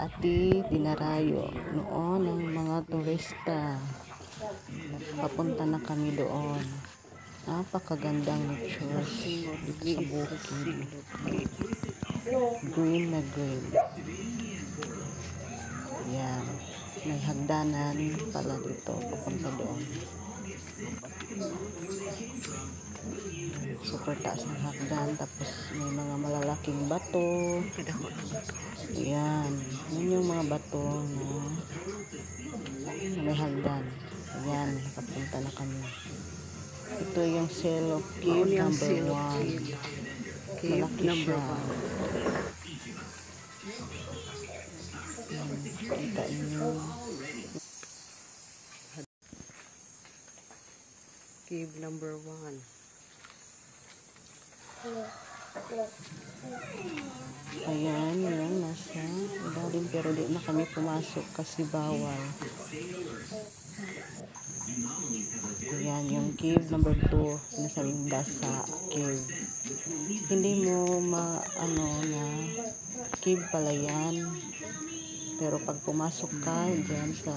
dati dinarayo noon ng mga turista. Papunta na kami doon. Napakagandang church dito sa bukid. Green na green. Yan. May hagdanan pala dito. Papunta doon. Super taas ng hagdan. Tapos may mga malalaking bato. Yan. Yan yung mga bato na may hagdan. Yan. Nakapunta na kami. Ito yung Cell of Cave number 1. Malaki siya. Kita nyo. Cave number 1. Ayan, yan, nasa ilalim, pero di na kami pumasok kasi bawal. Ayan, yung cave number 2, nasabing Dasa Cave. Hindi mo na cave pala yan. Pero pag pumasok ka dyan sa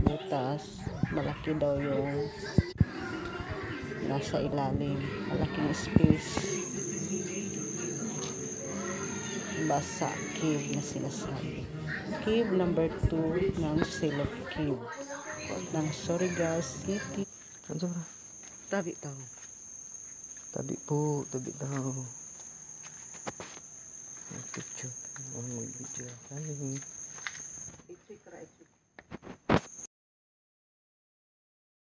butas, malaki daw yung nasa ilalim. Malaking space. Basa Cave na sinasabi. Cave number 2 ng Silop Cave ng Surigao City. Ano ba? Tabi tao. Tabi po, tabi daw. Picture. Mag-video.